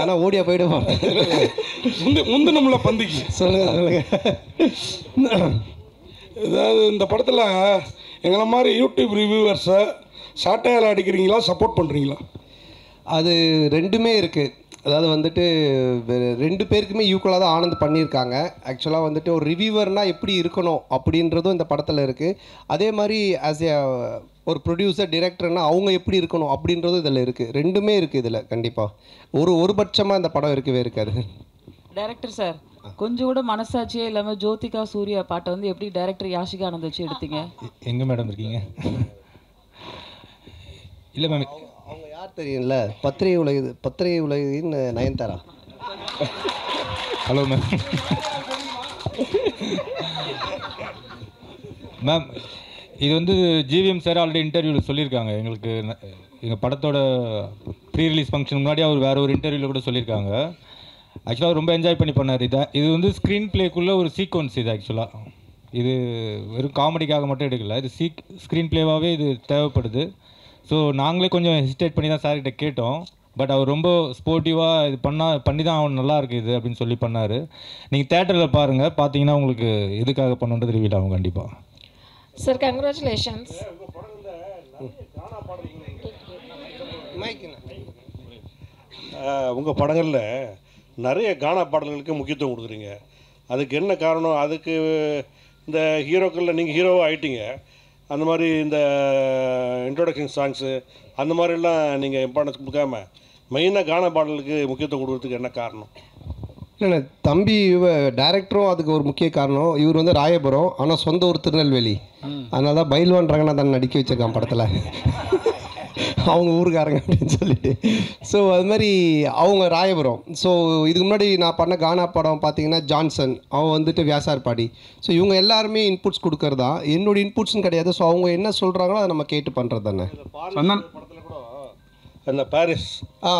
ஆனால் ஓடியா போயிடுவோம். முந்தினமுள்ள பந்திக்கு சொல்லுங்க. ஏதாவது இந்த படத்தில் எங்களை மாதிரி யூடியூப் ரிவ்யூவர்ஸை சாட்டையால் அடிக்கிறீங்களா, சப்போர்ட் பண்ணுறீங்களா? அது ரெண்டுமே இருக்குது. அதாவது வந்துட்டு ரெண்டு பேருக்குமே ஈக்குவலாக தான் ஆனந்த் பண்ணியிருக்காங்க. ஆக்சுவலாக வந்துட்டு ஒரு ரிவ்யூவர்னால் எப்படி இருக்கணும் அப்படின்றதும் இந்த படத்தில் இருக்குது. அதே மாதிரி ஆஸ் ஏ ஒரு ப்ரொடியூசர் டிரெக்டர்னால் அவங்க எப்படி இருக்கணும் அப்படின்றதும் இதில் இருக்குது. ரெண்டுமே இருக்குது இதில். கண்டிப்பாக ஒரு பட்சமாக இந்த படம் இருக்கவே இருக்காது. டைரக்டர் சார், கொஞ்சம் கூட மனசாட்சியே இல்லாமல் ஜோதிகா சூர்யா பாட்டை வந்து எப்படி டைரக்டர் யாஷிகா ஆனந்த் வச்சு எடுத்தீங்க? எங்கே மேடம் இருக்கீங்க? இல்லை மேம், அவங்க யார் தெரியும்ல, பத்திரிகை உலகின் நயன்தாரா. Hello ma'am. மேம், இது வந்து ஜிவிஎம் சார் ஆல்ரெடி இன்டர்வியூவில் சொல்லியிருக்காங்க. எங்கள் படத்தோட ப்ரீ ரிலீஸ் ஃபங்க்ஷன் முன்னாடி அவர் வேறு ஒரு இன்டர்வியூவில் கூட சொல்லியிருக்காங்க. ஆக்சுவலாக ரொம்ப என்ஜாய் பண்ணி பண்ணார். இது வந்து ஸ்க்ரீன் பிளேக்குள்ளே ஒரு சீக்வன்ஸ். இது ஆக்சுவலாக இது வெறும் காமெடிக்காக மட்டும் எடுக்கல. இது ஸ்க்ரீன் பிளேவாகவே இது தேவைப்படுது. ஸோ நாங்களே கொஞ்சம் ஹெசிடேட் பண்ணி தான் சார்கிட்ட கேட்டோம். பட் அவர் ரொம்ப ஸ்போர்ட்டிவாக இது பண்ணி தான் அவன் நல்லா இருக்குது இது அப்படின்னு சொல்லி பண்ணார். நீங்கள் தேட்டரில் பாருங்கள், பார்த்தீங்கன்னா உங்களுக்கு எதுக்காக பண்ணுன்றது ரிவீல் ஆகும் கண்டிப்பாக. Sir congratulations. உங்கள் படங்களில் நிறைய கானா பாடல்களுக்கு முக்கியத்துவம் கொடுக்குறீங்க. அதுக்கு என்ன காரணம்? அதுக்கு இந்த ஹீரோக்களில் நீங்கள் ஹீரோவாக ஆகிட்டீங்க. அந்த மாதிரி இந்த இன்ட்ரோடக்ஷன் சாங்ஸு அந்த மாதிரிலாம் நீங்கள் இம்பார்ட்டன்ஸ் கொடுக்காம மெயினாக கானா பாடலுக்கு முக்கியத்துவம் கொடுக்குறதுக்கு என்ன காரணம்? இல்லை தம்பி டைரக்டரும் அதுக்கு ஒரு முக்கிய காரணம். இவர் வந்து ராயபுரம், ஆனால் சொந்த ஊர் திருநெல்வேலி. அதனால தான் பைல்வான் ரங்கநாதன் நடிக்க வச்சிருக்கான் படத்தில், அவங்க ஊருக்காரங்க அப்படின்னு சொல்லிட்டு. ஸோ அது மாதிரி அவங்க ராயபுரம். ஸோ இதுக்கு முன்னாடி நான் பண்ண கானா படம் பார்த்தீங்கன்னா ஜான்சன், அவன் வந்துட்டு வியாசார்பாடி. ஸோ இவங்க எல்லாருமே இன்புட்ஸ் கொடுக்கறதா, என்னோட இன்புட்ஸ்னு கிடையாது. ஸோ அவங்க என்ன சொல்கிறாங்களோ அதை நம்ம கேட்டு பண்ணுறது தானே. அந்த பாரிஸ்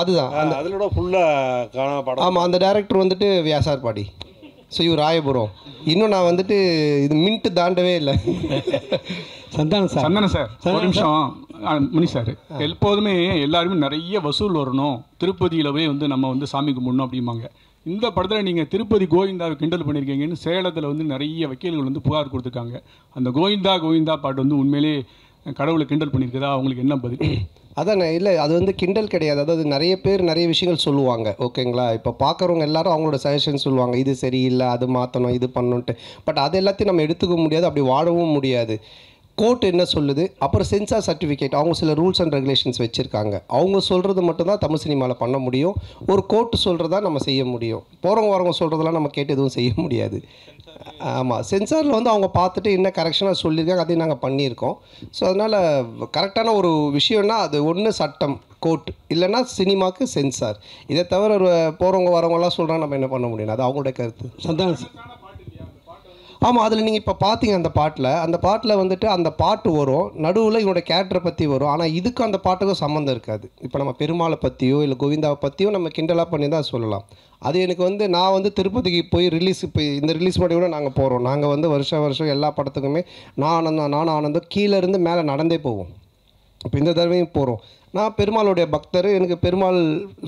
அதுதான் அதிலோட ஃபுல்லாக கானா படம். ஆமாம், அந்த டைரக்டர் வந்துட்டு வியாசார்பாடி. ஸோ இவர் ராயபுரம். இன்னும் நான் வந்துட்டு இது மின்ட்டு தாண்டவே இல்லை. சந்தானம் சார் ஒரு நிமிஷம். மணி சார், எப்போதுமே எல்லாருமே நிறைய வசூல் வரணும், திருப்பதியிலவே வந்து நம்ம வந்து சாமி கும்பிடணும் அப்படிம்பாங்க. இந்த படத்தில் நீங்கள் திருப்பதி கோவிந்தாவை கிண்டல் பண்ணியிருக்கீங்கன்னு சேலத்தில் வந்து நிறைய வக்கீல்கள் வந்து புகார் கொடுத்துருக்காங்க. அந்த கோவிந்தா பாட்டு வந்து உண்மையிலே கடவுளை கிண்டல் பண்ணியிருக்கதா, அவங்களுக்கு என்ன பதில்? அதானே, இல்லை அது வந்து கிண்டல் கிடையாது. அதாவது நிறைய பேர் நிறைய விஷயங்கள் சொல்லுவாங்க, ஓகேங்களா. இப்போ பார்க்குறவங்க எல்லாரும் அவங்களோட சஜஷன் சொல்லுவாங்க, இது சரியில்லை, அது மாற்றணும், இது பண்ணணுன்ட்டு. பட் அது எல்லாத்தையும் நம்ம எடுத்துக்க முடியாது, அப்படி வாழவும் முடியாது. கோர்ட் என்ன சொல்லுது, அப்புறம் சென்சார் சர்டிஃபிகேட், அவங்க சில ரூல்ஸ் அண்ட் ரெகுலேஷன்ஸ் வச்சுருக்காங்க. அவங்க சொல்கிறது மட்டும்தான் தமிழ் சினிமாவில் பண்ண முடியும். ஒரு கோர்ட்டு சொல்கிறதா நம்ம செய்ய முடியும். போகிறவங்க வரவங்க சொல்கிறதெல்லாம் நம்ம கேட்டு எதுவும் செய்ய முடியாது. ஆமாம், சென்சாரில் வந்து அவங்க பார்த்துட்டு என்ன கரெக்ஷனாக சொல்லியிருக்காங்க, அதையும் நாங்கள் பண்ணியிருக்கோம். ஸோ அதனால் கரெக்டான ஒரு விஷயம்னா அது ஒன்று சட்டம், கோர்ட், இல்லைன்னா சினிமாவுக்கு சென்சார். இதை தவிர போகிறவங்க வரவங்களாம் சொல்கிறாங்க, நம்ம என்ன பண்ண முடியும், அது அவங்களுடைய கருத்து. சந்தானம். ஆமாம், அதில் நீங்கள் இப்போ பார்த்தீங்க அந்த பாட்டில் வந்துட்டு அந்த பாட்டு வரும், நடுவில் இவனோட கேரக்டரை பற்றி வரும். ஆனால் இதுக்கும் அந்த பாட்டுக்கும் சம்மந்தம் இருக்காது. இப்போ நம்ம பெருமாளை பற்றியோ இல்லை கோவிந்தாவை பற்றியோ நம்ம கிண்டலாக பண்ணி தான் சொல்லலாம். அது எனக்கு வந்து நான் வந்து திருப்பதிக்கு போய் இப்போ இந்த ரிலீஸ் பண்ணி கூட நாங்கள் போகிறோம். நாங்கள் வந்து வருஷம் எல்லா படத்துக்குமே நானும் ஆனந்தும் கீழே இருந்து மேலே நடந்தே போவோம். இப்போ இந்த தடவையும் போகிறோம். நான் பெருமாளுடைய பக்தர், எனக்கு பெருமாள்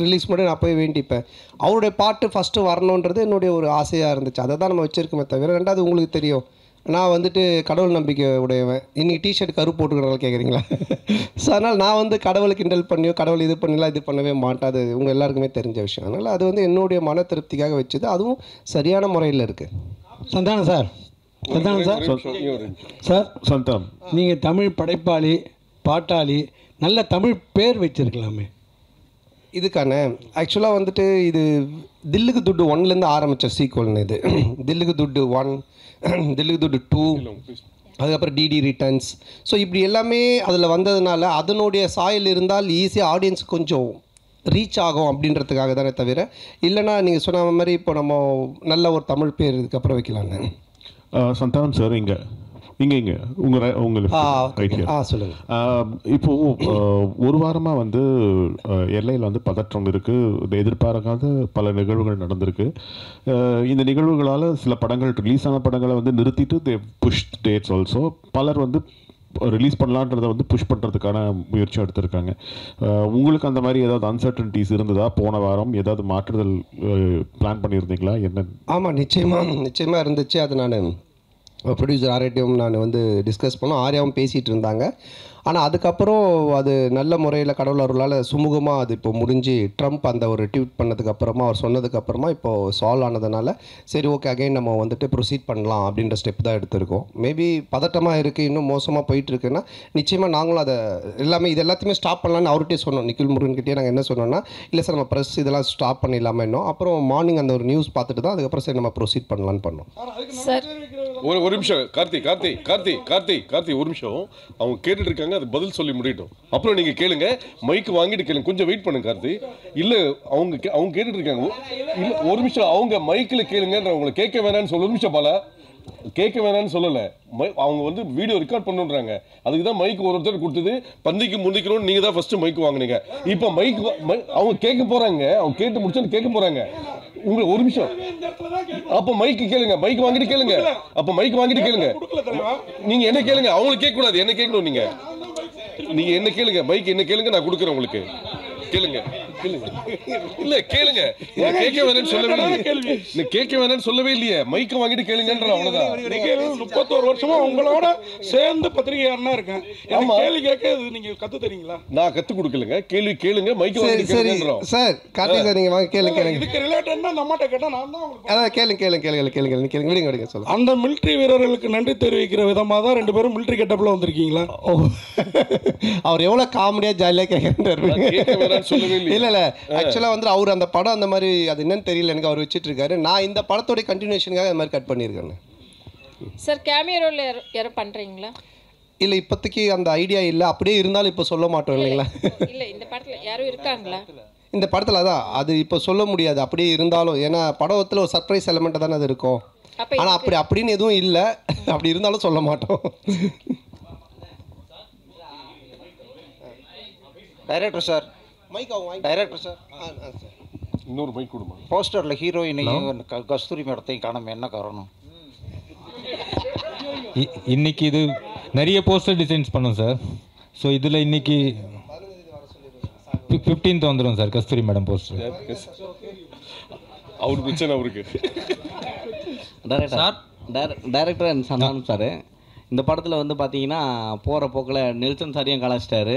ரிலீஸ் பண்ணி நான் போய் வேண்டிப்பேன். அவருடைய பாட்டு ஃபஸ்ட்டு வரணுன்றது என்னுடைய ஒரு ஆசையாக இருந்துச்சு. அதை தான் நம்ம வச்சுருக்கோமே தவிர. ரெண்டாவது உங்களுக்கு தெரியும், நான் வந்துட்டு கடவுள் நம்பிக்கை உடையவன். இன்றைக்கி டிஷர்ட் கரு போட்டுக்கிறனால கேட்குறீங்களா? ஸோ அதனால் நான் வந்து கடவுளை கிண்டல் பண்ணியோ கடவுள் இது பண்ணலாம் இது பண்ணவே மாட்டேன். அது உங்கள் எல்லாருக்குமே தெரிஞ்ச விஷயம். அதனால் அது வந்து என்னுடைய மன திருப்திக்காக வச்சது, அதுவும் சரியான முறையில் இருக்குது. சந்தானம் சார், சந்தானம், நீங்கள் தமிழ் படைப்பாளி, பாட்டாளி, நல்ல தமிழ் பேர் வச்சிருக்கலாமே. இதுக்கான ஆக்சுவலாக வந்துட்டு இது தில்லுக்கு துட்டு 1லேருந்து ஆரம்பித்த சீக்வல்னு. இது தில்லுக்கு துட்டு 1, தில்லுக்கு துட்டு 2, அதுக்கப்புறம் டிடி ரிட்டர்ன்ஸ். ஸோ இப்படி எல்லாமே அதில் வந்ததுனால அதனுடைய சாயல் இருந்தால் ஈஸியாக ஆடியன்ஸ் கொஞ்சம் ரீச் ஆகும் அப்படின்றதுக்காக தானே தவிர, இல்லைனா நீங்கள் சொன்ன மாதிரி இப்போ நம்ம நல்ல ஒரு தமிழ் பேர் இதுக்கப்புறம் வைக்கலான்னு. சந்தானம் சார், உங்களுக்கு சொல்லுங்கள். இப்போது ஒரு வாரமாக வந்து எல்லையில் வந்து பதற்றம் இருக்குது, எதிர்பாராத பல நிகழ்வுகள் நடந்திருக்கு. இந்த நிகழ்வுகளால் சில படங்கள் ரிலீஸ் ஆன படங்களை வந்து நிறுத்திட்டு தே புஷ் டேட்ஸ் ஆல்சோ. பலர் வந்து ரிலீஸ் பண்ணலான்றதை வந்து புஷ் பண்ணுறதுக்கான முயற்சி எடுத்திருக்காங்க. உங்களுக்கு அந்த மாதிரி ஏதாவது அன்சர்டனிட்டிஸ் இருந்ததா? போன வாரம் ஏதாவது மாற்றுதல் பிளான் பண்ணியிருந்தீங்களா? என்ன? ஆமாம், நிச்சயமாக இருந்துச்சு. அது நான் ப்ரொடியூசர் ஆர்யாட்டையும் நான் வந்து டிஸ்கஸ் பண்ணோம். ஆர்யாவும் பேசிகிட்டு இருந்தாங்க. ஆனால் அதுக்கப்புறம் அது நல்ல முறையில் கடவுள் அருளால் சுமூகமாக அது இப்போ முடிஞ்சு ட்ரம்ப் அந்த ஒரு ட்வீட் பண்ணதுக்கப்புறமா அவர் சொன்னதுக்கப்புறமா இப்போது சால்வ் ஆனதுனால சரி ஓகே அகைன் நம்ம வந்துட்டு ப்ரொசீட் பண்ணலாம் அப்படின்ற ஸ்டெப் தான் எடுத்திருக்கோம். மேபி பதட்டமாக இருக்குது, இன்னும் மோசமாக போயிட்டுருக்குன்னா நிச்சயமாக நாங்களும் அதை இது எல்லாத்தையுமே ஸ்டாப் பண்ணலான்னு அவர்கிட்டே சொன்னோம். நிக்கில் முருகன்கிட்டே நாங்கள் என்ன சொன்னோம்னா, இல்லை சார் நம்ம ப்ரெஸ் இதெல்லாம் ஸ்டாப் பண்ணிடலாமே இன்னும். அப்புறம் மார்னிங் அந்த ஒரு நியூஸ் பார்த்துட்டு தான் அதுக்கப்புறம் சரி நம்ம ப்ரொசீட் பண்ணலான்னு பண்ணோம். சார் ஒரு நிமிஷம் கார்த்தி ஒரு நிமிஷம். அவங்க கேட்டுட்டு இருக்காங்க, அது பதில் சொல்லி முடியட்டும். அப்புறம் நீங்க கேளுங்க, மைக் வாங்கிட்டு கேளுங்க. கொஞ்சம் வெயிட் பண்ணுங்க கார்த்தி. இல்ல அவங்க கேட்டுட்டு இருக்காங்க. இல்ல ஒரு நிமிஷம், அவங்க மைக்கில் கேளுங்க. உங்களை கேட்க வேணாம்னு சொல்ல. ஒரு நிமிஷம் பாலா, கேட்க வேணாம்னு சொல்லல. அவங்க வந்து வீடியோ ரெக்கார்ட் பண்ணுன்றாங்க. அதுக்கு தான் மைக் ஒருத்தர் கொடுத்தது. பந்திக்கு முந்திக்கணும்னு நீங்க தான் ஃபர்ஸ்ட் மைக் வாங்குனீங்க. இப்போ மைக் அவங்க கேட்க போறாங்க. அவங்க கேட்டு முடிச்சு கேட்க போறாங்க. உங்களுக்கு ஒரு நிமிஷம். அப்ப மைக் கேளுங்க, மைக் வாங்கிட்டு கேளுங்க. அப்ப மைக் வாங்கிட்டு கேளுங்க. நீங்க என்ன கேளுங்க, அவங்களுக்கு கேட்க கூடாது, என்ன கேட்கணும். நீங்க என்ன கேளுங்க, மைக் என்ன கேளுங்க, நான் கொடுக்குறேன் உங்களுக்கு. கேளுங்க. இல்ல கேளுங்க. கேட்க வேணாம்னு சொல்லவே இல்லையே. கேட்க வேணாம்னு சொல்லவே இல்லையே. மைக்க வாங்கிட்டு கேளுங்கன்ற அவ்வளவுதான். 31 வருஷமா உங்களோட சேர்ந்து பத்திரிகையாளனா இருக்கேன். கேள்வி கேட்க நீங்க கத்து தரீங்களா? நான் கத்து கொடுக்கலங்க. கேள்வி கேளுங்க, மைக்க வாங்கிட்டு கேளுங்கன்றோம். சார் கார்த்திக் சார், நீங்க வாங்க கேளுங்க. இதுக்கு ரிலேட்டடா அந்த அம்மாட்ட கேட்டா நான் தான் உங்களுக்கு அதான் கேளுங்க விடுங்க சொல்லுங்க. அந்த மிலிட்டரி வீரர்களுக்கு நன்றி தெரிவிக்கிற விதமா தான் 2 பேரும் மிலிட்டரி கெட்டப்ல வந்திருக்கீங்களா? அவர் எவ்வளவு காமெடியா ஜாலியா கேட்கிறாரு. இல்ல ஆக்சுவலா வந்து அவர் அந்த படம் அந்த மாதிரி அது என்னன்னு தெரியல எனக்கு, அவர் வச்சிட்டு இருக்காரு. நான் இந்த படத்தோட கண்டினியூஷனுக்காக அந்த மாதிரி கட் பண்ணியிருக்கேன். சார் கேமியோ ரோல் யாரும் பண்றீங்களா? இல்ல இப்போதைக்கு அந்த ஐடியா இல்லை. அப்படியே இருந்தாலும் இப்போ சொல்ல மாட்டோம் இல்லைங்களா? இல்ல இந்த படத்துல யாரும் இருக்காங்களா? இந்த படத்தில் அதான் அது இப்போ சொல்ல முடியாது. அப்படியே இருந்தாலும் ஏன்னா படத்தில் ஒரு சர்ப்ரைஸ் எலமெண்ட் தானே அது இருக்கும். ஆனால் அப்படின்னு எதுவும் இல்லை. அப்படி இருந்தாலும் சொல்ல மாட்டோம். டைரக்டர் சார், டைரக்டர் சார், இன்னொரு மைக் கொடுமா. போஸ்டரில் ஹீரோயினையும் கஸ்தூரி மேடத்தையும் காணாம என்ன காரணம்? இன்னைக்கு இது நிறைய போஸ்டர் டிசைன்ஸ் பண்ணோம் சார். ஸோ இதில் இன்னைக்கு 15th வந்துடும் சார் கஸ்தூரி மேடம் போஸ்டர். அவருக்கு பிரச்சனை அவருக்கு. டைரக்டர் அண்ட் சந்தானம் சார், இந்த படத்தில் வந்து பார்த்தீங்கன்னா போகிற போக்கில் நெல்சன் சாரையும் கலாச்சிட்டாரு.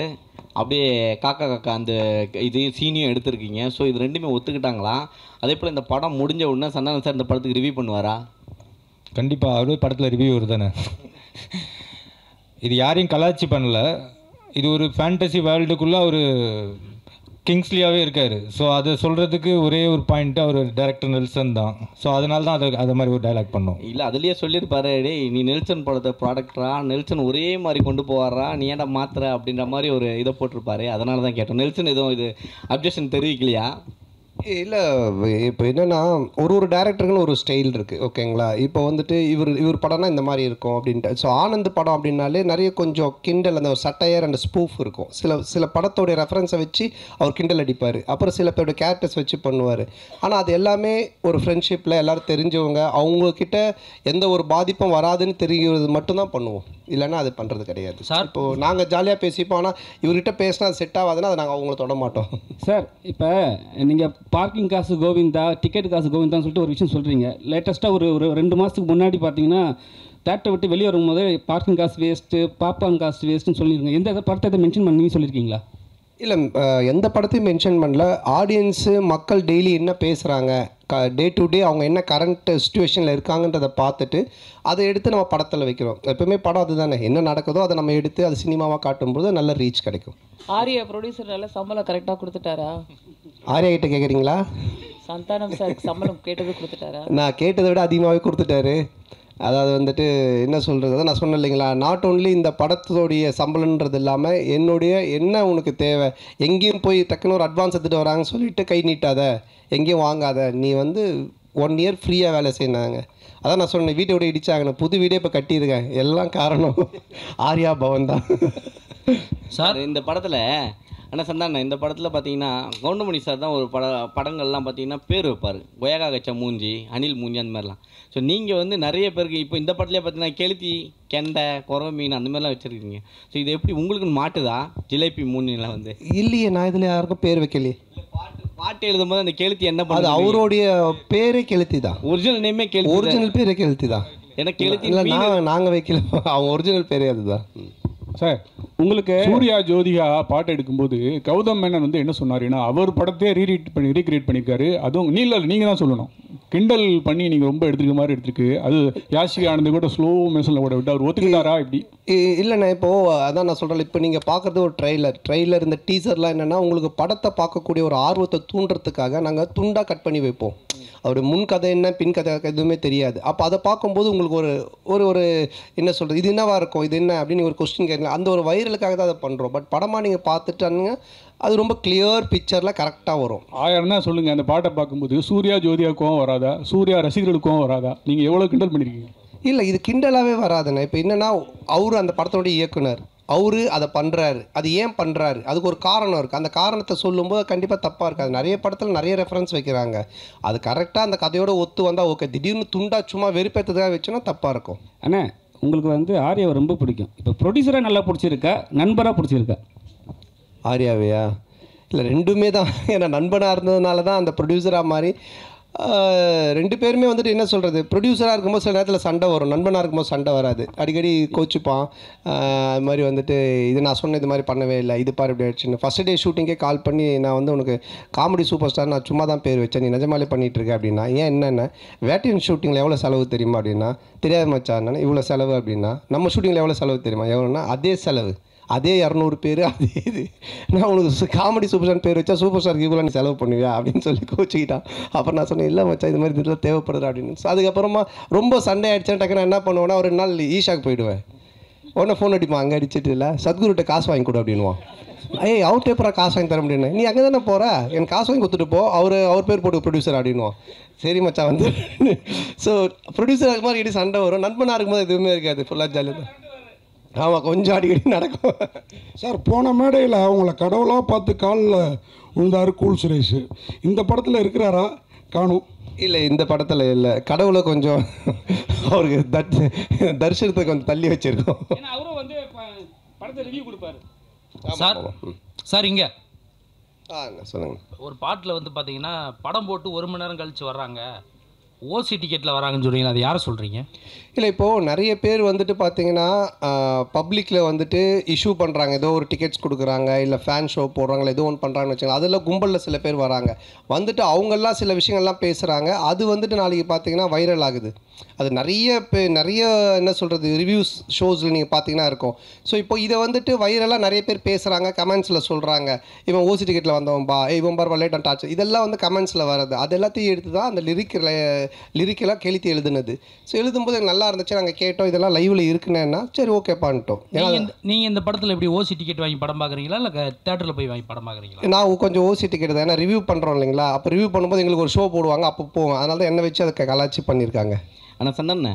அப்படியே காக்கா அந்த இது சீனியும் எடுத்திருக்கீங்க. ஸோ இது ரெண்டுமே ஒத்துக்கிட்டாங்களா? அதே போல் இந்த படம் முடிஞ்ச உடனே சந்தானம் சார் இந்த படத்துக்கு ரிவ்யூ பண்ணுவாரா? கண்டிப்பாக அவரே படத்தில் ரிவ்யூ தானே. இது யாரையும் கலாச்சி பண்ணல. இது ஒரு ஃபேண்டசி வேர்ல்டுக்குள்ளே ஒரு கிங்ஸ்லியாகவே இருக்கார். ஸோ அதை சொல்கிறதுக்கு ஒரே ஒரு பாயிண்ட்டு அவர் டைரக்டர் நெல்சன் தான். ஸோ அதனால தான் அதை மாதிரி ஒரு டைலாக் பண்ணோம். இல்லை அதுலேயே சொல்லியிருப்பாரு, டேய் நீ நெல்சன் படத்தை ப்ராடக்டரா, நெல்சன் ஒரே மாதிரி கொண்டு போவாரா, நீ ஏன்டா மாத்திர அப்படின்ற மாதிரி ஒரு இதை போட்டிருப்பாரு. அதனால தான் கேட்டோம். நெல்சன் எதுவும் இது அப்ஜெக்ஷன் தெரிவிக்கலையா? இல்லை இப்போ என்னென்னா ஒரு டேரக்டருக்குன்னு ஒரு ஸ்டைல் இருக்குது ஓகேங்களா. இப்போ வந்துட்டு இவர் படம்னா இந்த மாதிரி இருக்கும் அப்படின்ட்டு. ஸோ ஆனந்த் படம் அப்படின்னாலே நிறைய கொஞ்சம் கிண்டல் அந்த ஒரு சட்டையர் அண்ட் ஸ்பூஃப் இருக்கும். சில படத்தோடைய ரெஃபரன்ஸை வச்சு அவர் கிண்டல் அடிப்பார். அப்புறம் சில பேரோட கேரக்டர்ஸ் வச்சு பண்ணுவார். ஆனால் அது எல்லாமே ஒரு ஃப்ரெண்ட்ஷிப்பில் எல்லோரும் தெரிஞ்சவங்க, அவங்கக்கிட்ட எந்த ஒரு பாதிப்பும் வராதுன்னு தெரிகிறது மட்டும்தான் பண்ணுவோம். இல்லைன்னா அது பண்ணுறது கிடையாது சார். இப்போது நாங்கள் ஜாலியாக பேசிப்போம். ஆனால் இவர்கிட்ட பேசினா அது செட் ஆகாதுன்னா அதை நாங்கள் அவங்கள தொட மாட்டோம் சார். இப்போ நீங்கள் பார்க்கிங் காசு கோவிந்தா, டிக்கெட் காசு கோவிந்தான்னு சொல்லிட்டு ஒரு விஷயம் சொல்கிறீங்க. லேட்டஸ்ட்டாக ஒரு 2 மாதத்துக்கு முன்னாடி பார்த்தீங்கன்னா தேட்டரை விட்டு வெளியே வரும்போது பார்க்கிங் காசு வேஸ்ட்டு, பாப்கார்ன் காசு வேஸ்ட்டுன்னு சொல்லியிருக்கீங்க. எந்த படத்தை மென்ஷன் பண்ணி சொல்லியிருக்கீங்களா? இல்லை எந்த படத்தையும் மென்ஷன் பண்ணல. ஆடியன்ஸு மக்கள் டெய்லி என்ன பேசுகிறாங்க, டே டு டே அவங்க என்ன கரண்ட் சுச்சுவேஷனில் இருக்காங்கன்றதை பார்த்துட்டு அதை எடுத்து நம்ம படத்தில் வைக்கிறோம். எப்பவுமே படம் அதுதானே, என்ன நடக்குதோ அதை நம்ம எடுத்து அது சினிமாவாக காட்டும்போது நல்ல ரீச் கிடைக்கும். ஆர்யா ப்ரொடியூசர் நல்ல சம்பளம் கரெக்டாக கொடுத்துட்டாரா? ஆர்யா கிட்ட கேட்குறீங்களா? சந்தானம் சாருக்கு சம்பளம் கேட்டது கொடுத்துட்டாரா? நான் கேட்டதை விட அதிகமாகவே கொடுத்துட்டாரு. அதாவது வந்துட்டு என்ன சொல்கிறது, நான் சொன்னேன் இல்லைங்களா, நாட் ஓன்லி இந்த படத்தோடைய சம்பளன்றது இல்லாமல் என்னுடைய என்ன உனக்கு தேவை, எங்கேயும் போய் டக்குன்னு ஒரு அட்வான்ஸ் எடுத்துகிட்டு வராங்கன்னு சொல்லிட்டு கை நீட்டாத, எங்கேயும் வாங்காத, நீ வந்து 1 year ஃப்ரீயாக வேலை செய்யினாங்க. அதான் நான் சொன்னேன், வீட்டை விட இடிச்சாங்க, புது வீடே இப்போ கட்டியிருக்கேன். எல்லாம் காரணம் ஆர்யா பவன் தான் சார். இந்த படத்தில் ஆனால் சந்தான இந்த படத்தில் பார்த்தீங்கன்னா கவுண்டமணி சார் தான் ஒரு படங்கள்லாம் பார்த்தீங்கன்னா பேர் வைப்பார். கொயகா கச்சா மூஞ்சி, அனில் மூஞ்சி, அந்த மாதிரிலாம். ஸோ நீங்கள் வந்து நிறைய பேருக்கு இப்போ இந்த படத்துலேயே பார்த்தீங்கன்னா கெளுத்தி, கெண்டை, குறவ மீன் அந்த மாதிரிலாம் வச்சுருக்கீங்க. ஸோ இது எப்படி உங்களுக்கு மாட்டுதா ஜிலேபி மூஞ்சிலாம் வந்து? இல்லையே, நான் இதில் யாருக்கும் பேர் வைக்கலையே. பாட்டு எழுதும் போது அந்த கெளுத்தி என்ன அது பண்ணுது? அவருடைய பேரே கெளுத்தி தான். ஒரிஜினல் நேமே கெளுத்தி. ஒரிஜினல் பேரே கெளுத்தி தான். எனக்கு கெளுத்தி இல்லை, நாங்கள் வைக்கல, அவங்க ஒரிஜினல் பேரே அதுதான். சார் உங்களுக்கு சூர்யா ஜோதிகா பாட்டு எடுக்கும்போது கௌதம் மேனன் வந்து என்ன சொன்னாருன்னா அவர் படத்தையே ரீக்ரியேட் பண்ணியிருக்காரு. அதுவும் நீங்கள் தான் சொல்லணும். கிண்டல் பண்ணி நீங்கள் ரொம்ப எடுத்துக்க மாதிரி எடுத்துருக்கு. அது யாஷிகா ஆனந்த் கூட ஸ்லோ மோஷனில் கூட விட்டு அவர் ஒத்துக்கிட்டாரா இப்படி? இல்லைண்ணா, இப்போது அதான் நான் சொல்கிறேன். இப்போ நீங்கள் பார்க்குறது ஒரு ட்ரெய்லர் இந்த டீசர்லாம் என்னென்னா உங்களுக்கு படத்தை பார்க்கக்கூடிய ஒரு ஆர்வத்தை தூண்டுறதுக்காக நாங்கள் துண்டாக கட் பண்ணி வைப்போம். அவருடைய முன் கதை என்ன பின் கதை எதுவுமே தெரியாது. அப்போ அதை பார்க்கும்போது உங்களுக்கு ஒரு ஒரு என்ன சொல்கிறது, இது என்னவா இருக்கும், இது என்ன அப்படின்னு ஒரு கொஸ்டின் கேட்கலாம். அந்த ஒரு வைரலுக்காக தான் அதை பண்ணுறோம். பட் படமாக நீங்கள் பார்த்துட்டானுங்க அது ரொம்ப கிளியர் பிக்சரில் கரெக்டாக வரும். 1000 தான் சொல்லுங்கள். அந்த பாட்டை பார்க்கும்போது சூர்யா ஜோதியாவுக்கும் வராதா, சூர்யா ரசிகர்களுக்கும் வராதா? நீங்கள் எவ்வளோ கிண்டல் பண்ணியிருக்கீங்க? இல்லை, இது கிண்டலாகவே வராதுண்ணே. இப்போ என்னென்னா அவர் அந்த படத்தோடைய இயக்குனர், அவர் அதை பண்ணுறாரு. அது ஏன் பண்ணுறாரு, அதுக்கு ஒரு காரணம் இருக்குது. அந்த காரணத்தை சொல்லும்போது கண்டிப்பாக தப்பாக இருக்காது. நிறைய படத்தில் நிறைய ரெஃபரன்ஸ் வைக்கிறாங்க. அது கரெக்டாக அந்த கதையோட ஒத்து வந்தால் ஓகே. திடீர்னு துண்டா சும்மா வெறுப்பேற்றதாக வச்சோன்னா தப்பாக இருக்கும். அண்ணா, உங்களுக்கு வந்து ஆர்யாவை ரொம்ப பிடிக்கும். இப்போ ப்ரொடியூசராக நல்லா பிடிச்சிருக்கா, நண்பராக பிடிச்சிருக்கா? ஆர்யாவையா? இல்லை, ரெண்டுமே தான். ஏன்னா நண்பனாக இருந்ததுனால தான் அந்த ப்ரொடியூசராக மாதிரி ரெண்டு பேருமே வந்துட்டு என்ன சொல்கிறது, ப்ரொடியூசராக இருக்கும்போது சில நேரத்தில் சண்டை வரும், நண்பனாக இருக்கும்போது சண்டை வராது. அடிக்கடி கோச்சிப்பான். அது மாதிரி வந்துட்டு இது நான் சொன்ன இது மாதிரி பண்ணவே இல்லை, இது பாரு இப்படி ஆயிடுச்சுன்னு. ஃபஸ்ட் டே ஷூட்டிங்கே கால் பண்ணி நான் வந்து உனக்கு காமெடி சூப்பர் ஸ்டார் நான் சும்மா தான் பேர் வச்சேன், நீ நிஜமாலே பண்ணிகிட்டு இருக்க அப்படின்னா. ஏன் என்னென்ன வேட்டையன் ஷூட்டிங்கில் எவ்வளோ செலவு தெரியுமா அப்படின்னா, தெரியாத மச்சான் இவ்வளோ செலவு அப்படின்னா. நம்ம ஷூட்டிங்கில் எவ்வளோ செலவு தெரியுமா, எவ்வளோன்னா அதே செலவு, அதே 200 பேர், அதே இது. நான் உனக்கு காமெடி சூப்பர் ஸ்டார் பேர் வச்சா சூப்பர் ஸ்டாருக்கு இவ்வளோ நீ செலவு பண்ணுவியா அப்படின்னு சொல்லி கோச்சிக்கிட்டான். அப்புறம் நான் சொன்னேன், இல்லை மச்சா இது மாதிரி இதெல்லாம் தேவைப்படுது அப்படின்னு. ஸோ அதுக்கப்புறமா ரொம்ப சண்டை ஆகிடுச்சேன். டக்குன்னு என்ன பண்ணுவேன்னா ஒரு 2 நாள் ஈஷாக்கு போயிடுவேன். உடனே ஃபோன் அடிப்பான், அங்கே அடிச்சுட்டு இல்லை சத்குருட்ட காசு வாங்கி கொடு அப்படின்வான். ஏய் அவுட் பேப்பராக காசு வாங்கி தர முடியும்னு, நீ அங்கே தானே போகிற, எனக்கு காசு வாங்கி கொடுத்துட்டு போ, அவர் பேர் போட்டு ப்ரொடியூசர் அப்படின்வான். சரி மச்சா வந்து. ஸோ ப்ரொடியூசர் ஆகும் போது இடி சண்டை வரும், நண்பனாக இருக்கும்போது எதுவுமே இருக்காது, ஃபுல்லாக ஜாலியாக தான். ஆமாம், கொஞ்சம் அடிக்கடி நடக்கும். சார், போன மேடையில் அவங்கள கடவுளாக பார்த்து காலில் விழுந்தாரு கூல் சுரேஷ். இந்த படத்தில் இருக்கிறாரா? காணும். இல்லை, இந்த படத்தில் இல்லை. கடவுளை கொஞ்சம் அவருக்கு தரிசனத்தை கொஞ்சம் தள்ளி வச்சிருக்கோம். அவரும் வந்து படத்தை ரிவ்யூ கொடுப்பாரு. சார் இங்கே சொல்லுங்கள். ஒரு பாட்டில் வந்து பார்த்தீங்கன்னா படம் போட்டு 1 மணி நேரம் கழித்து வர்றாங்க, ஓசி டிக்கெட்டில் வராங்கன்னு சொல்கிறீங்களா, அது யாரை சொல்கிறீங்க? இல்லை, இப்போது நிறைய பேர் வந்துட்டு பார்த்தீங்கன்னா பப்ளிக்கில் வந்துட்டு இஷ்யூ பண்ணுறாங்க, ஏதோ ஒரு டிக்கெட்ஸ் கொடுக்குறாங்க, இல்லை ஃபேன் ஷோ போடுறாங்களா, ஏதோ ஒன்று பண்ணுறாங்கன்னு வச்சுக்கோங்க. அதில் கும்பலில் சில பேர் வராங்க, வந்துட்டு அவங்கெல்லாம் சில விஷயங்கள்லாம் பேசுகிறாங்க. அது வந்துட்டு நாளைக்கு பார்த்தீங்கன்னா வைரல் ஆகுது. அது நிறைய என்ன சொல்கிறது ரிவ்யூஸ் ஷோஸில் நீங்கள் பார்த்தீங்கன்னா இருக்கும். ஸோ இப்போ இதை வந்துட்டு வைரலாக நிறைய பேர் பேசுகிறாங்க, கமெண்ட்ஸில் சொல்கிறாங்க, இவன் ஓசி டிக்கெட்டில் வந்தவன்பா, இவன் பார் லேட் அண்ட் டாச், இதெல்லாம் வந்து கமெண்ட்ஸில் வர்றது. அது எல்லாத்தையும் எடுத்து தான் அந்த லிரிக்கெல்லாம் கெளுத்தி எழுதுனது. ஸோ எழுதும்போது எனக்கு நல்லா இருந்துச்சு, நாங்கள் கேட்டோம், இதெல்லாம் லைவில் இருக்குன்னா சரி ஓகே பண்ணிட்டோம். நீங்கள் இந்த படத்தில் எப்படி ஓசி டிக்கெட் வாங்கி படம் பார்க்குறீங்களா, இல்லை தேட்டரில் போய் வாங்கி படம் பார்க்குறீங்களா? நான் கொஞ்சம் ஓசி டிக்கெட் தான், ஏன்னா ரிவ்யூ பண்ணுறோம் இல்லைங்களா. அப்போ ரிவ்யூ பண்ணும்போது எங்களுக்கு ஒரு ஷோ போடுவாங்க, அப்போ போவோம். அதனால தான் என்ன வச்சு அதை கலாச்சி பண்ணியிருக்காங்க. ஆனால் சந்தண்ணே,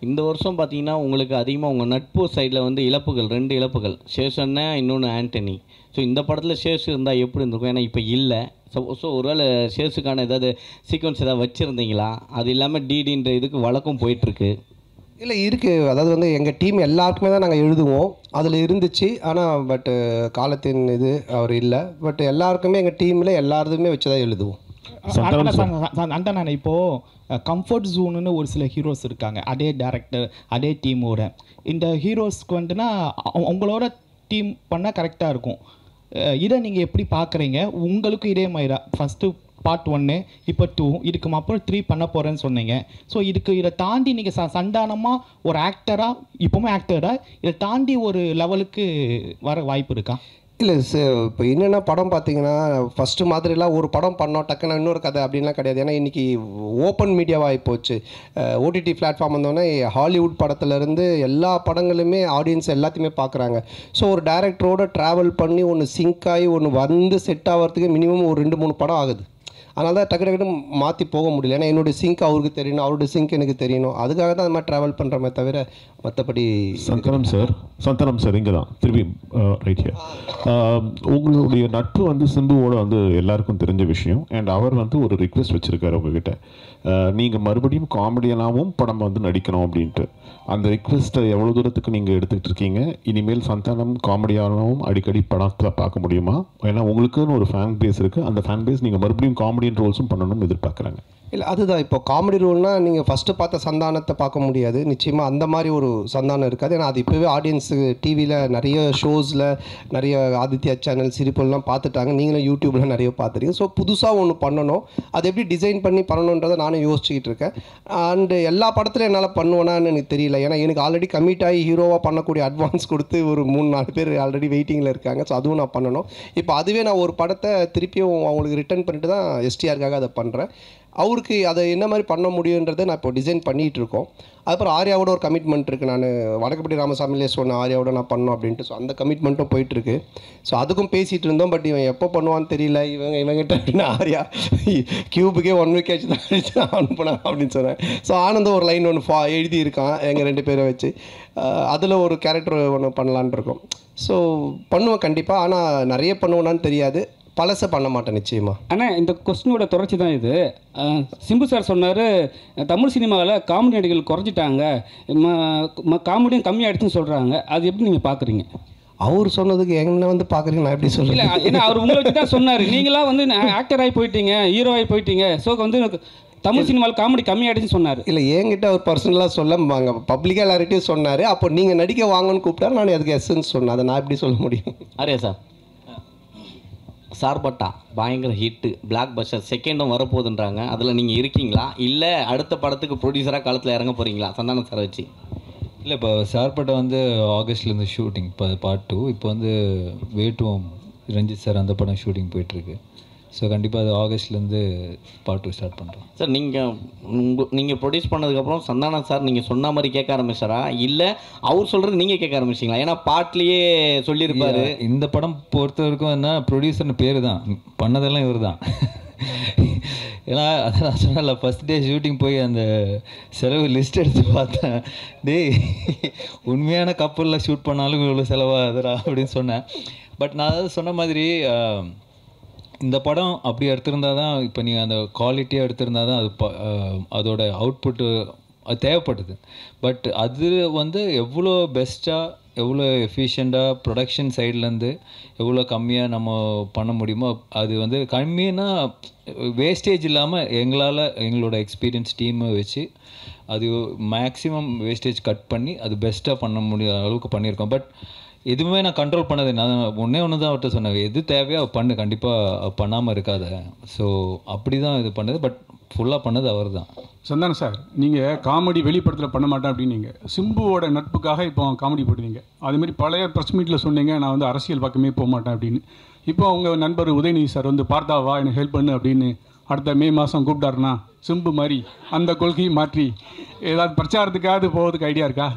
இந்த வருஷம் பார்த்தீங்கன்னா உங்களுக்கு அதிகமாக உங்கள் நட்பு சைடில் வந்து இழப்புகள், 2 இழப்புகள், சேஷன்னா இன்னொன்று ஆண்டனி. ஸோ இந்த படத்தில் சேஷ் இருந்தால் எப்படி இருந்திருக்கும்? ஏன்னா இப்போ இல்லை. ஸோ ஒருவேளை சேஷுக்கான ஏதாவது சீக்வன்ஸ் ஏதாவது வச்சுருந்தீங்களா? அது இல்லாமல் டிடின்ற இதுக்கு வழக்கம் போயிட்டுருக்கு. இல்லை இருக்குது, அதாவது வந்து எங்கள் டீம் எல்லாருக்குமே தான் நாங்கள் எழுதுவோம், அதில் இருந்துச்சு. ஆனால் பட்டு காலத்தின் இது அவர் இல்லை. பட் எல்லாருக்குமே எங்கள் டீமில் எல்லாருமே வச்சு தான் எழுதுவோம். அண்டா இப்போது கம்ஃபர்ட் ஜோனுன்னு ஒரு சில ஹீரோஸ் இருக்காங்க, அதே டேரக்டர் அதே டீமோட. இந்த ஹீரோஸ்க்கு வந்துன்னா உங்களோட டீம் பண்ணால் கரெக்டாக இருக்கும். இதை நீங்கள் எப்படி பார்க்குறீங்க? உங்களுக்கு இதே மாதிரி தான் ஃபஸ்ட்டு பார்ட் 1, இப்போ 2, இதுக்கு அப்புறம் 3 பண்ண போகிறேன்னு சொன்னீங்க. ஸோ இதை தாண்டி நீங்கள் சந்தானமாக ஒரு ஆக்டராக, இப்போவும் ஆக்டராக இதை தாண்டி ஒரு லெவலுக்கு வர வாய்ப்பு இருக்கா? இல்லை சார், இப்போ என்னென்னா படம் பார்த்தீங்கன்னா ஃபஸ்ட்டு மாதிரிலாம் ஒரு படம் பண்ணோம் டக்குன்னு இன்னொரு கதை அப்படின்லாம் கிடையாது. ஏன்னா இன்றைக்கி ஓப்பன் மீடியாவாக போச்சு. ஓடிடி பிளாட்ஃபார்ம் வந்தோடனே ஹாலிவுட் படத்துலேருந்து எல்லா படங்களுமே ஆடியன்ஸ் எல்லாத்தையுமே பார்க்குறாங்க. ஸோ ஒரு டைரக்டரோடு ட்ராவல் பண்ணி ஒன்று சிங்க் ஆகி ஒன்று வந்து செட் ஆகிறதுக்கு மினிமம் ஒரு 2-3 படம் ஆகுது. அதனால தான் டக்கு டக்குன்னு மாற்றி போக முடியல. ஏன்னா என்னுடைய சிங்க் அவருக்கு தெரியணும், அவருடைய சிங்க் எனக்கு தெரியணும். அதுக்காக தான் அது மாதிரி ட்ராவல் பண்ணுறமே தவிர மற்றபடி. சந்தனம் சார் இங்கே தான் திருப்பி ரைட் ஹியர். உங்களுடைய நட்பு வந்து சிம்புவோட வந்து எல்லாருக்கும் தெரிஞ்ச விஷயம். அண்ட் அவர் வந்து ஒரு ரிக்வெஸ்ட் வச்சுருக்காரு உங்ககிட்ட, நீங்கள் மறுபடியும் காமெடியனாகவும் படம் வந்து நடிக்கணும் அப்படின்ட்டு. அந்த ரிக்வெஸ்ட்டை எவ்வளோ தூரத்துக்கு நீங்கள் எடுத்துக்கிட்டு இருக்கீங்க? இனிமேல் சந்தானம் காமெடியானவும் அடிக்கடி படத்தில் பார்க்க முடியுமா? ஏன்னா உங்களுக்குன்னு ஒரு ஃபேன் பேஸ் இருக்குது, அந்த ஃபேன் பேஸ் நீங்கள் மறுபடியும் காமெடியன் ரோல்ஸும் பண்ணணும்னு எதிர்பார்க்குறாங்க. இல்லை அதுதான், இப்போ காமெடி ரோல்னால் நீங்கள் ஃபஸ்ட்டு பார்த்த சந்தானத்தை பார்க்க முடியாது நிச்சயமாக. அந்த மாதிரி ஒரு சந்தானம் இருக்காது. ஏன்னா அது இப்போவே ஆடியன்ஸு டிவியில் நிறைய ஷோஸில் நிறைய ஆதித்யா சேனல் சிரிப்பெல்லாம் பார்த்துட்டாங்க, நீங்களும் யூடியூப்பில் நிறைய பார்த்துருக்கீங்க. ஸோ புதுசாக ஒன்று பண்ணணும், அது எப்படி டிசைன் பண்ணி பண்ணணுன்றதை நானும் யோசிச்சுக்கிட்டு இருக்கேன். அண்டு எல்லா படத்துலையும் என்னால் பண்ணுவேனான்னு எனக்கு தெரியல. ஏன்னா எனக்கு ஆல்ரெடி கமிட் ஆகி ஹீரோவாக பண்ணக்கூடிய அட்வான்ஸ் கொடுத்து ஒரு 3-4 பேர் ஆல்ரெடி வெயிட்டிங்கில் இருக்காங்க. ஸோ அதுவும் நான் பண்ணணும். இப்போ அதுவே நான் ஒரு படத்தை திருப்பியும் அவங்களுக்கு ரிட்டர்ன் பண்ணிட்டு தான் எஸ்டிஆருக்காக அதை பண்ணுறேன். அவருக்கு அதை என்ன மாதிரி பண்ண முடியுன்றதை நான் இப்போ டிசைன் பண்ணிகிட்டு இருக்கோம். அதுக்கப்புறம் ஆர்யாவோட ஒரு கமிட்மெண்ட் இருக்குது. நான் வடக்குப்பட்டி ராமசாமிலே சொன்னேன் ஆர்யாவோட நான் பண்ணோம் அப்படின்ட்டு. ஸோ அந்த கமிட்மெண்ட்டும் போயிட்டுருக்கு. ஸோ அதுக்கும் பேசிகிட்டு இருந்தோம். பட் இவன் எப்போ பண்ணுவான்னு தெரியல. இவங்கிட்ட அப்படின்னா ஆர்யா கியூபுக்கே 1 week ஆச்சு தான் அனுப்புனேன் அப்படின்னு சொன்னேன். ஸோ ஆனந்தம் ஒரு லைன் ஒன்று எழுதியிருக்கான் எங்கள் 2 பேரை வச்சு. அதில் ஒரு கேரக்டர் ஒன்று பண்ணலான் இருக்கோம். ஸோ பண்ணுவேன் கண்டிப்பாக. ஆனால் நிறைய பண்ணுவேனான்னு தெரியாது, பழசை பண்ண மாட்டேன் நிச்சயமாக. ஆனால் இந்த கொஸ்டினோட தொடர்ச்சி தான் இது. சிம்பு சார் சொன்னார் தமிழ் சினிமாவில் காமெடி நடிகர்கள் குறைஞ்சிட்டாங்க, காமெடியும் கம்மியாகிடுச்சுன்னு சொல்கிறாங்க. அது எப்படி நீங்கள் பார்க்குறீங்க? அவர் சொன்னதுக்கு என்ன வந்து பார்க்குறீங்க, நான் எப்படி சொல்ல? இல்லை, ஏன்னா அவர் உங்களை வச்சு தான் சொன்னார். நீங்களாம் வந்து ஆக்டர் ஆகி போயிட்டீங்க, ஹீரோ ஆகி போயிட்டீங்க. ஸோ வந்து தமிழ் சினிமாவில் காமெடி கம்மியாகிடுச்சுன்னு சொன்னார். இல்லை, என்கிட்ட அவர் பர்சனலாக சொல்ல பப்ளிக்காக எல்லார்கிட்டையும் சொன்னார். அப்போ நீங்கள் நடிக்க வாங்கன்னு கூப்பிட்டா நான் அதுக்கு எஸ்ன்னு சொன்னேன். அதை நான் எப்படி சொல்ல முடியும்? ஆரியா சார், சார்பட்டா பயங்கர ஹிட்டு, பிளாக் பஸ்டர், செகண்டும் வரப்போகுதுன்றாங்க. அதில் நீங்கள் இருக்கீங்களா, இல்லை அடுத்த படத்துக்கு ப்ரொடியூசராக காலத்தில் இறங்க போகிறீங்களா சந்தானம் சார் வச்சு? இல்லை, இப்போ சார்பட்டா வந்து ஆகஸ்ட்லேருந்து ஷூட்டிங், இப்போ பார்ட் 2. இப்போ வந்து வேட்டுவோம் ரஞ்சித் சார் அந்த படம் ஷூட்டிங் போயிட்டுருக்கு. ஸோ கண்டிப்பாக அது ஆகஸ்ட்லேருந்து பார்ட் 2 ஸ்டார்ட் பண்ணுறோம். சார் நீங்கள் ப்ரொடியூஸ் பண்ணதுக்கப்புறம் சந்தானம் சார் நீங்கள் சொன்ன மாதிரி கேட்க ஆரம்பிச்சாரா, இல்லை அவர் சொல்கிறது நீங்கள் கேட்க ஆரம்பிச்சிங்களா? ஏன்னா பாட்லேயே சொல்லியிருப்பாரு. இந்த படம் பொறுத்த வரைக்கும் என்ன, ப்ரொடியூசர்னு பேர் தான், பண்ணதெல்லாம் இவர் தான். ஏன்னா அதை நான் சொன்னல, ஃபஸ்ட் டே ஷூட்டிங் போய் அந்த செலவு லிஸ்ட் எடுத்து பார்த்தேன். டேய், உண்மையான கப்பலில் ஷூட் பண்ணாலும் இவ்வளோ செலவாகுதுடா அப்படின்னு சொன்னேன். பட் நான் அதாவது சொன்ன மாதிரி இந்த படம் அப்படி எடுத்திருந்தா தான், இப்போ நீங்கள் அந்த குவாலிட்டியாக எடுத்திருந்தா தான் அது அதோட அவுட்புட்டு அது தேவைப்பட்டது. பட் அது வந்து எவ்வளோ பெஸ்ட்டாக, எவ்வளோ எஃபிஷியண்ட்டாக ப்ரொடக்ஷன் சைட்லேருந்து எவ்வளோ கம்மியாக நம்ம பண்ண முடியுமோ, அது வந்து கம்மின்னா வேஸ்டேஜ் இல்லாமல் எங்களால் எங்களோட எக்ஸ்பீரியன்ஸ் டீமை வச்சு அது மேக்ஸிமம் வேஸ்டேஜ் கட் பண்ணி அது பெஸ்ட்டாக பண்ண முடிய அளவுக்கு பண்ணியிருக்கோம். பட் எதுவுமே நான் கண்ட்ரோல் பண்ணது, நான் ஒன்றே ஒன்று தான் அவர்கிட்ட சொன்னேன், எது தேவையோ பண்ணு, கண்டிப்பாக பண்ணாமல் இருக்காத. ஸோ அப்படி தான் இது பண்ணது. பட் ஃபுல்லாக பண்ணது அவர் தான். சந்தானம் சார், நீங்கள் காமெடி வெளிப்படத்தில் பண்ண மாட்டேன் அப்படின்னு நீங்கள் சிம்புவோட நட்புக்காக இப்போ காமெடி போடுறீங்க. அதுமாரி பழைய ப்ரெஸ் மீட்டில் சொன்னீங்க நான் வந்து அரசியல் பக்கமே போக மாட்டேன் அப்படின்னு. இப்போ அவங்க நண்பர் உதயநிதி சார் வந்து பார்த்தாவா எனக்கு ஹெல்ப் பண்ணு அப்படின்னு அடுத்த மே மாதம் கூப்பிட்டாருன்னா சிம்பு மாதிரி அந்த கொள்கையை மாற்றி ஏதாவது பிரச்சாரத்துக்காவது போகிறதுக்கு ஐடியா இருக்கா?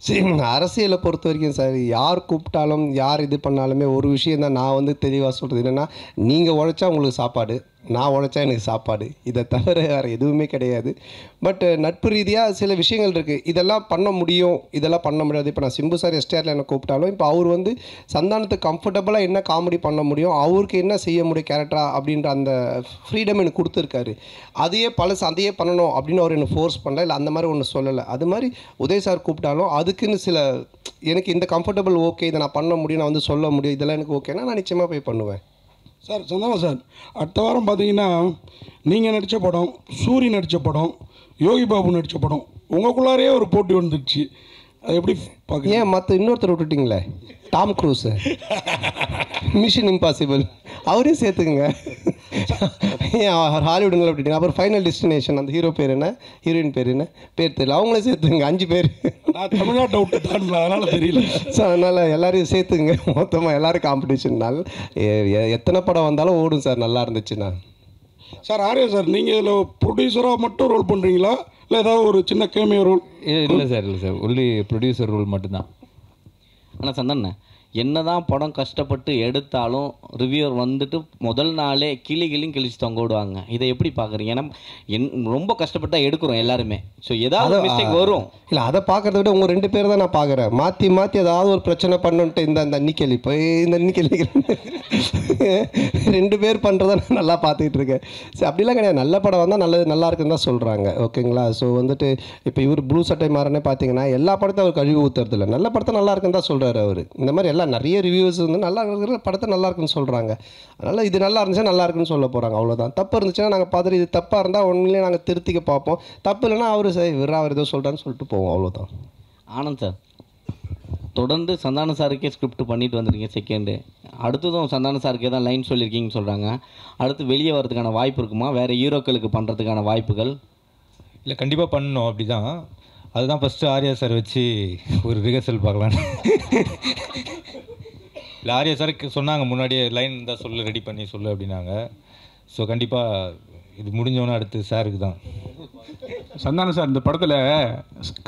சரி, அரசியலை பொறுத்த வரைக்கும் சார், யார் கூப்பிட்டாலும் யார் இது பண்ணாலுமே ஒரு விஷயம் தான் நான் வந்து தெளிவாக சொல்கிறது என்னென்னா, நீங்கள் உழைச்சா உங்களுக்கு சாப்பாடு, நான் உழைச்சா எனக்கு சாப்பாடு, இதை தவிர வேறு எதுவுமே கிடையாது. பட் நட்பு ரீதியாக சில விஷயங்கள் இருக்குது, இதெல்லாம் பண்ண முடியும், இதெல்லாம் பண்ண முடியாது. இப்போ நான் சிம்பு சார் எஸ்டிஆரில் என்ன கூப்பிட்டாலும் இப்போ அவர் வந்து சந்தானத்துக்கு கம்ஃபர்டபுளாக என்ன காமெடி பண்ண முடியும், அவருக்கு என்ன செய்ய முடியும் கேரக்டரா அப்படின்ற அந்த ஃப்ரீடம் எனக்கு கொடுத்துருக்காரு. அதையே அதையே பண்ணணும் அப்படின்னு அவர் என்ன ஃபோர்ஸ் பண்ணல, இல்லை அந்த மாதிரி ஒன்று சொல்லலை. அது மாதிரி உதய் சார் கூப்பிட்டாலும் அதுக்குன்னு சில எனக்கு இந்த கம்ஃபர்டபுள் ஓகே, இதை நான் பண்ண முடியும், நான் வந்து சொல்ல முடியும், இதெல்லாம் எனக்கு ஓகேனா நான் நிச்சயமாக போய் பண்ணுவேன். சார் சந்தானம் சார், அடுத்த வாரம் பார்த்தீங்கன்னா நீங்கள் நடித்த படம், சூரி நடித்த படம், யோகி பாபு நடித்த படம், உங்களுக்குள்ளாரே ஒரு போட்டி வந்துடுச்சு. அது எப்படி பார்க்க? ஏன் மற்ற இன்னொருத்தர் விட்டுட்டிங்களே, டாம் க்ரூஸ், மிஷன் இம்பாசிபிள் அவரே சேர்த்துக்குங்க. ஏன் ஹாலிவுட்டுங்களை விட்டுட்டீங்க? அப்புறம் ஃபைனல் டெஸ்டினேஷன் அந்த ஹீரோ பேர் என்ன, ஹீரோயின் பேர் என்ன, பேர் தெரியல, அவங்களே சேர்த்துங்க. 5 பேர். நான் தமிழ்நாட்டை விட்டு தான் அதனால் தெரியல. ஸோ அதனால் எல்லோரையும் சேர்த்துங்க, மொத்தமாக எல்லோரும் காம்படிஷன்னால எத்தனை படம் வந்தாலும் ஓடும் சார், நல்லா இருந்துச்சுன்னா. சார் ஆரியா சார், நீங்கள் இதில் ப்ரொடியூசராக மட்டும் ரோல் பண்ணுறீங்களா, இல்லை ஏதாவது ஒரு சின்ன கேமியோ ரோல்? இல்லை சார், இல்லை சார், ஒன்லி ப்ரொடியூசர் ரோல் மட்டும்தான். ஆனால் சந்தானண்ணே, என்னதான் படம் கஷ்டப்பட்டு எடுத்தாலும் ரிவ்யூவர் வந்துட்டு முதல் நாளே கிளியும் கிழிச்சு தொங்க விடுவாங்க. இதை எப்படி பார்க்குறீங்க? ஏன்னா ரொம்ப கஷ்டப்பட்டு தான் எடுக்கிறோம் எல்லாருமே. ஸோ ஏதாவது மிஸ்டேக் வரும். இல்லை, அதை பார்க்கறத விட உங்கள் 2 பேர் தான் நான் பார்க்குறேன். மாற்றி ஏதாவது ஒரு பிரச்சனை பண்ணுன்ட்டு இந்த அன்னிக்கேள்வி இப்போ இந்த அன்னிக்கேள்வி 2 பேர் பண்ணுறத நான் நல்லா பார்த்துக்கிட்டு இருக்கேன். சரி, அப்படிலாம் கிடையாது. நல்ல படம் வந்தால் நல்லா இருக்குன்னு தான் சொல்கிறாங்க. ஓகேங்களா? ஸோ வந்துட்டு இப்போ இவர் ப்ளூ சட்டை மாறனே பார்த்தீங்கன்னா எல்லா படத்தையும் அவர் கழுவி ஊற்றுறது இல்லை. நல்ல படத்தை நல்லா இருக்குன்னு தான் சொல்கிறாரு அவர். இந்த மாதிரி எல்லாம் நிறைய ரிவ்யூஸ் வந்து நல்லா இருக்கிற படத்தை நல்லா இருக்குன்னு சொல்கிறாங்க. அதனால் இது நல்லா இருந்துச்சுன்னா நல்லா இருக்குன்னு சொல்ல போகிறாங்க. அவ்வளோதான். தப்பு இருந்துச்சுன்னா நாங்கள் பார்த்துட்டு இது தப்பாக இருந்தால் உண்மையிலேயே நாங்கள் திருத்திக்க பார்ப்போம். தப்பு இல்லைன்னா அவர் சரி அவர் ஏதோ சொல்கிறான்னு சொல்லிட்டு போவோம். அவ்வளோதான். ஆனந்த் சார், தொடர்ந்து சந்தான சாருக்கே ஸ்கிரிப்ட் பண்ணிட்டு வந்துருக்கீங்க செகண்டு. அடுத்ததும் சந்தான சாருக்கே தான் லைன் சொல்லியிருக்கீங்கன்னு சொல்கிறாங்க. அடுத்து வெளியே வரதுக்கான வாய்ப்பு இருக்குமா? வேறு ஹீரோக்களுக்கு பண்ணுறதுக்கான வாய்ப்புகள்? இல்லை, கண்டிப்பாக பண்ணணும். அப்படி தான். அதுதான் ஃபஸ்ட்டு ஆர்யா சார் வச்சு ஒரு ரிஹர்சல் பார்க்கலான்னு. இல்லை, ஆர்யா சாருக்கு சொன்னாங்க முன்னாடியே லைன் இருந்தால் சொல்லு, ரெடி பண்ணி சொல்லு அப்படின்னாங்க. ஸோ கண்டிப்பாக இது முடிஞ்சோன்னே அடுத்து சாருக்கு தான். சந்தானம் சார், இந்த படத்தில்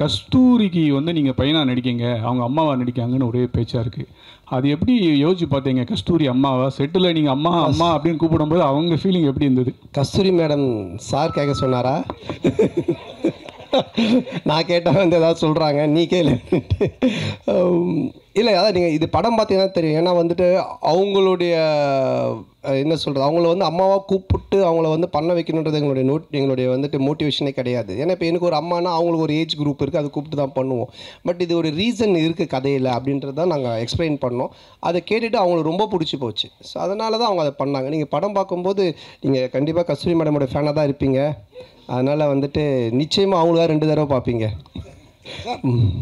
கஸ்தூரிக்கு வந்து நீங்கள் பையனாக நடிக்கீங்க, அவங்க அம்மாவாக நடிக்காங்கன்னு ஒரே பேச்சாக இருக்குது. அது எப்படி யோசிச்சு பார்த்தீங்க? கஸ்தூரி அம்மாவா? செட்டில் நீங்கள் அம்மா அம்மா அப்படின்னு கூப்பிடும்போது அவங்க ஃபீலிங் எப்படி இருந்தது? கஸ்தூரி மேடம் சார் கேட்க சொன்னாரா? நான் கேட்டால் வந்து ஏதாவது சொல்கிறாங்க, நீ கேளு. இல்லை, அதான் நீங்கள் இது படம் பார்த்தீங்கன்னா தெரியும். ஏன்னா வந்துட்டு அவங்களுடைய என்ன சொல்கிறது, அவங்கள வந்து அம்மாவாக கூப்பிட்டு அவங்கள வந்து பண்ண வைக்கணுன்றது எங்களுடைய வந்துட்டு மோட்டிவேஷனே கிடையாது. ஏன்னா இப்போ எனக்கு ஒரு அம்மானா அவங்களுக்கு ஒரு ஏஜ் குரூப் இருக்குது, அதை கூப்பிட்டு தான் பண்ணுவோம். பட் இது ஒரு ரீசன் இருக்குது கதையில் அப்படின்றது தான் நாங்கள் எக்ஸ்பிளைன் பண்ணோம். அதை கேட்டுட்டு அவங்களுக்கு ரொம்ப பிடிச்சி போச்சு. ஸோ அதனால தான் அவங்க அதை பண்ணாங்க. நீங்கள் படம் பார்க்கும்போது நீங்கள் கண்டிப்பாக கஸ்தூரி மேடமோட ஃபேனாக தான் இருப்பீங்க. அதனால் வந்துட்டு நிச்சயமாக அவங்களுக்காக 2 தடவை பார்ப்பீங்க.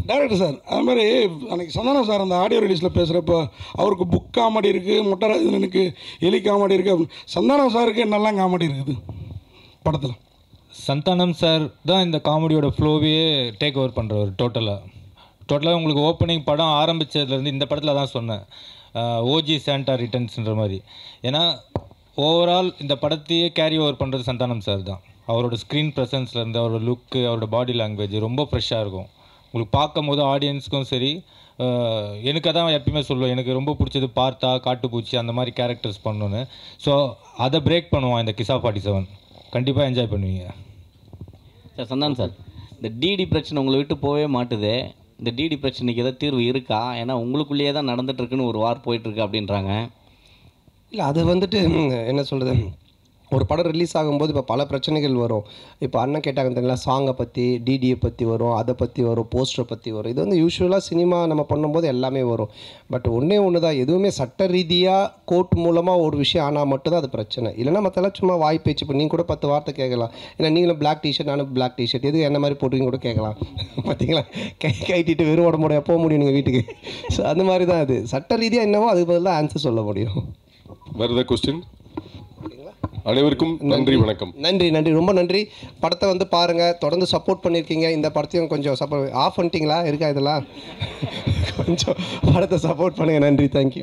டேரக்டர் சார், அது மாதிரி அன்றைக்கி சந்தானம் சார் அந்த ஆடியோ ரிலீஸில் பேசுகிறப்போ அவருக்கு புக் காமெடி இருக்குது, முட்டராஜனுக்கு எலி காமெடி இருக்குது அப்படின்னு. சந்தானம் சாருக்கு என்னெல்லாம் காமெடி இருக்குது படத்தில்? சந்தானம் சார் தான் இந்த காமெடியோட ஃப்ளோவே டேக் ஓவர் பண்ணுறவர். டோட்டலாக உங்களுக்கு ஓப்பனிங் படம் ஆரம்பித்ததுலேருந்து இந்த படத்தில் தான் சொன்னேன், ஓஜி சாண்டா ரிட்டர்ன்ஸ்ன்ற மாதிரி. ஏன்னா ஓவரால் இந்த படத்தையே கேரி ஓவர் பண்ணுறது சந்தானம் சார் தான். அவரோட ஸ்க்ரீன் ப்ரெசன்ஸ்லேருந்து அவரோட லுக்கு, அவரோட பாடி லாங்குவேஜ் ரொம்ப ஃப்ரெஷ்ஷாக இருக்கும். உங்களுக்கு பார்க்கும் போது ஆடியன்ஸுக்கும் சரி, எனக்கு அதான் எப்பயுமே சொல்லுவேன், எனக்கு ரொம்ப பிடிச்சது பார்த்தா காட்டுப்பூச்சி அந்த மாதிரி கேரக்டர்ஸ் பண்ணணுன்னு. ஸோ அதை பிரேக் பண்ணுவோம் இந்த கிசா 47. கண்டிப்பாக என்ஜாய் பண்ணுவீங்க சார். சந்தானம் சார், இந்த டிடி பிரச்சனை உங்களை விட்டு போகவே மாட்டுது. இந்த டிடி பிரச்சனைக்கு ஏதாவது தீர்வு இருக்கா? ஏன்னா உங்களுக்குள்ளேயே தான் நடந்துகிட்ருக்குன்னு ஒரு வார் போயிட்டுருக்கு அப்படின்றாங்க. இல்லை, அது வந்துட்டு என்ன சொல்கிறது, ஒரு படம் ரிலீஸ் ஆகும்போது இப்போ பல பிரச்சனைகள் வரும். இப்போ அண்ணன் கேட்டாங்க தெரியுங்களா, சாங்கை பற்றி, டிடியை பற்றி வரும், அதை பற்றி வரும், போஸ்டரை பற்றி வரும். இது வந்து யூஸ்வலாக சினிமா நம்ம பண்ணும்போது எல்லாமே வரும். பட் ஒன்று தான், எதுவுமே சட்ட ரீதியாக கோர்ட் மூலமாக ஒரு விஷயம் ஆனால் மட்டும்தான் அது பிரச்சனை. இல்லைனா மற்றெல்லாம் சும்மா வாய் பேச்சு. இப்போ நீங்கள் கூட 10 வார்த்தை கேட்கலாம். ஏன்னா நீங்களும் பிளாக் டிஷர்ட், நானும் பிளாக் டிஷர்ட், எது என்ன மாதிரி போட்டுக்கிங்க கூட கேட்கலாம். பார்த்தீங்களா, கைட்டிட்டு வெறும் உடம்புடைய போக முடியும் நீங்கள் வீட்டுக்கு. ஸோ அந்த மாதிரி தான் அது. சட்ட ரீதியாக என்னவோ அதுக்கு பதிலாக ஆன்சர் சொல்ல முடியும். வேறு ஏதாவது கொஸ்டின்? அனைவருக்கும் நன்றி, வணக்கம். நன்றி, ரொம்ப நன்றி. படத்தை வந்து பாருங்கள், தொடர்ந்து சப்போர்ட் பண்ணியிருக்கீங்க. இந்த படத்தையும் கொஞ்சம் சப்போர்ட் ஆஃப் பண்ணிட்டீங்களா இருக்கா இதெல்லாம்? கொஞ்சம் படத்தை சப்போர்ட் பண்ணுங்கள். நன்றி, தேங்க்யூ.